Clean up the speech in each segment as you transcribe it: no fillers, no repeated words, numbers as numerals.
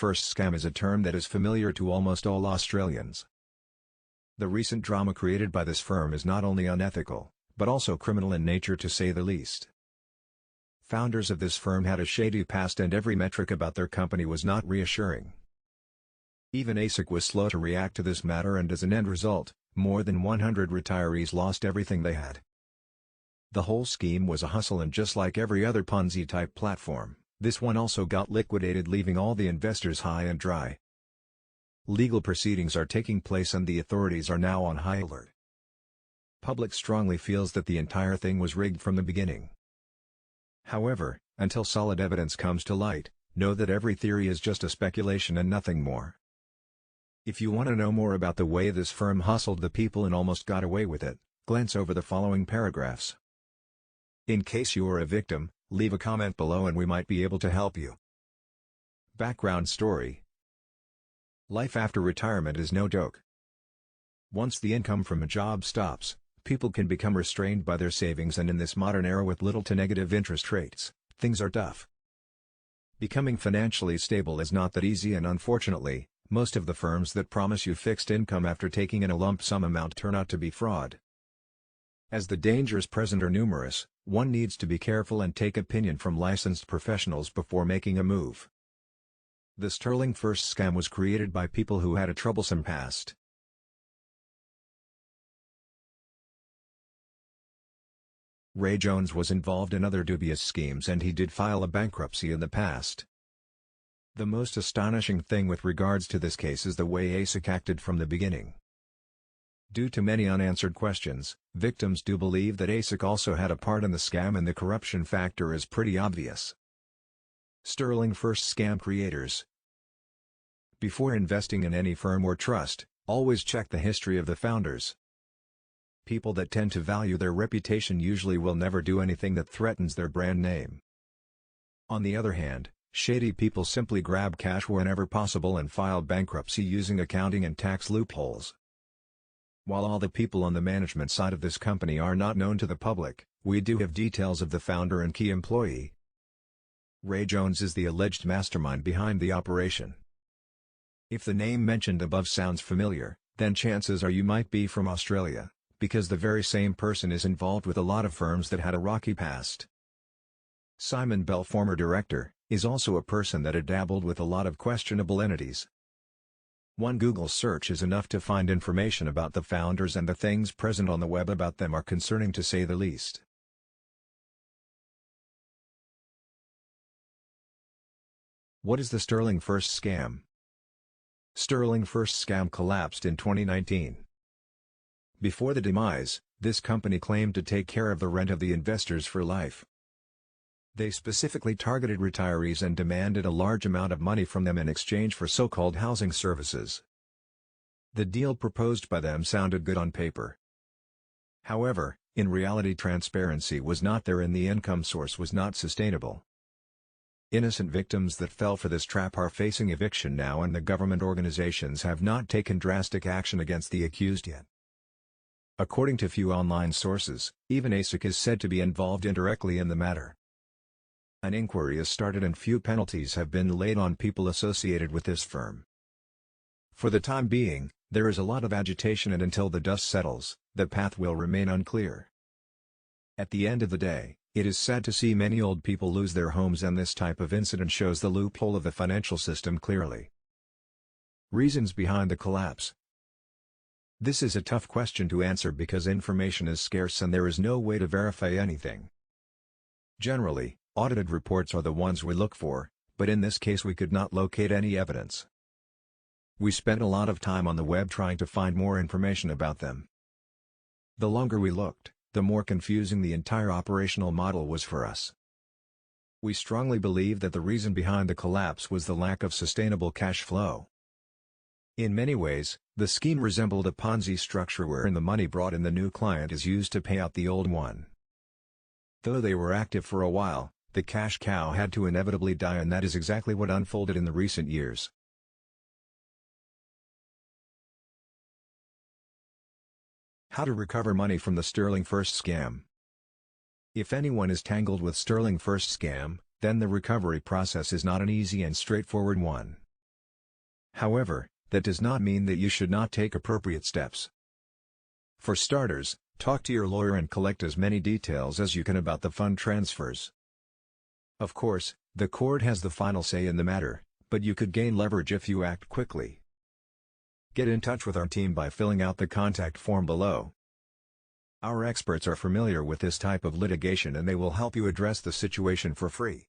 first scam is a term that is familiar to almost all Australians. The recent drama created by this firm is not only unethical, but also criminal in nature to say the least. Founders of this firm had a shady past and every metric about their company was not reassuring. Even ASIC was slow to react to this matter, and as an end result, more than 100 retirees lost everything they had. The whole scheme was a hustle, and just like every other Ponzi-type platform, this one also got liquidated, leaving all the investors high and dry. Legal proceedings are taking place and the authorities are now on high alert. Public strongly feels that the entire thing was rigged from the beginning. However, until solid evidence comes to light, know that every theory is just a speculation and nothing more. If you want to know more about the way this firm hustled the people and almost got away with it, glance over the following paragraphs. In case you are a victim, leave a comment below and we might be able to help you. Background story. Life after retirement is no joke. Once the income from a job stops, people can become restrained by their savings, and in this modern era with little to negative interest rates, things are tough. Becoming financially stable is not that easy, and unfortunately, most of the firms that promise you fixed income after taking in a lump sum amount turn out to be fraud. As the dangers present are numerous, one needs to be careful and take opinion from licensed professionals before making a move. The Sterling First scam was created by people who had a troublesome past. Ray Jones was involved in other dubious schemes, and he did file a bankruptcy in the past. The most astonishing thing with regards to this case is the way ASIC acted from the beginning. Due to many unanswered questions, victims do believe that ASIC also had a part in the scam, and the corruption factor is pretty obvious. Sterling First scam creators. Before investing in any firm or trust, always check the history of the founders. People that tend to value their reputation usually will never do anything that threatens their brand name. On the other hand, shady people simply grab cash whenever possible and file bankruptcy using accounting and tax loopholes. While all the people on the management side of this company are not known to the public, we do have details of the founder and key employee. Ray Jones is the alleged mastermind behind the operation. If the name mentioned above sounds familiar, then chances are you might be from Australia, because the very same person is involved with a lot of firms that had a rocky past. Simon Bell, former director, is also a person that had dabbled with a lot of questionable entities. One Google search is enough to find information about the founders, and the things present on the web about them are concerning to say the least. What is the Sterling First scam? Sterling First scam collapsed in 2019. Before the demise, this company claimed to take care of the rent of the investors for life. They specifically targeted retirees and demanded a large amount of money from them in exchange for so-called housing services. The deal proposed by them sounded good on paper. However, in reality, transparency was not there and the income source was not sustainable. Innocent victims that fell for this trap are facing eviction now, and the government organizations have not taken drastic action against the accused yet. According to few online sources, even ASIC is said to be involved indirectly in the matter. An inquiry is started and few penalties have been laid on people associated with this firm. For the time being, there is a lot of agitation, and until the dust settles, the path will remain unclear. At the end of the day, it is sad to see many old people lose their homes, and this type of incident shows the loophole of the financial system clearly. Reasons behind the collapse. This is a tough question to answer because information is scarce and there is no way to verify anything. Generally, audited reports are the ones we look for, but in this case we could not locate any evidence. We spent a lot of time on the web trying to find more information about them. The longer we looked, the more confusing the entire operational model was for us. We strongly believe that the reason behind the collapse was the lack of sustainable cash flow. In many ways, the scheme resembled a Ponzi structure wherein the money brought in the new client is used to pay out the old one. Though they were active for a while, the cash cow had to inevitably die, and that is exactly what unfolded in the recent years. How to recover money from the Sterling First scam. If anyone is tangled with Sterling First scam, then the recovery process is not an easy and straightforward one. However, that does not mean that you should not take appropriate steps. For starters, talk to your lawyer and collect as many details as you can about the fund transfers. Of course, the court has the final say in the matter, but you could gain leverage if you act quickly. Get in touch with our team by filling out the contact form below. Our experts are familiar with this type of litigation and they will help you address the situation for free.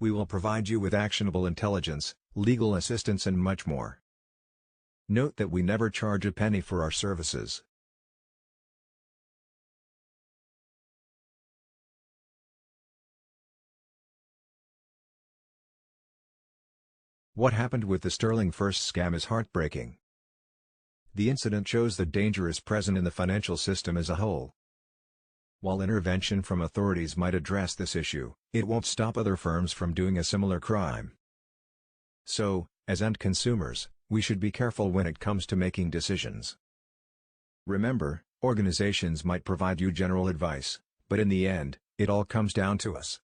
We will provide you with actionable intelligence, legal assistance and much more. Note that we never charge a penny for our services. What happened with the Sterling First scam is heartbreaking. The incident shows the danger is present in the financial system as a whole. While intervention from authorities might address this issue, it won't stop other firms from doing a similar crime. So, as end consumers, we should be careful when it comes to making decisions. Remember, organizations might provide you general advice, but in the end, it all comes down to us.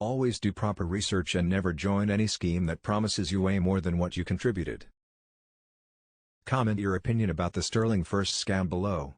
Always do proper research and never join any scheme that promises you way more than what you contributed. Comment your opinion about the Sterling First scam below.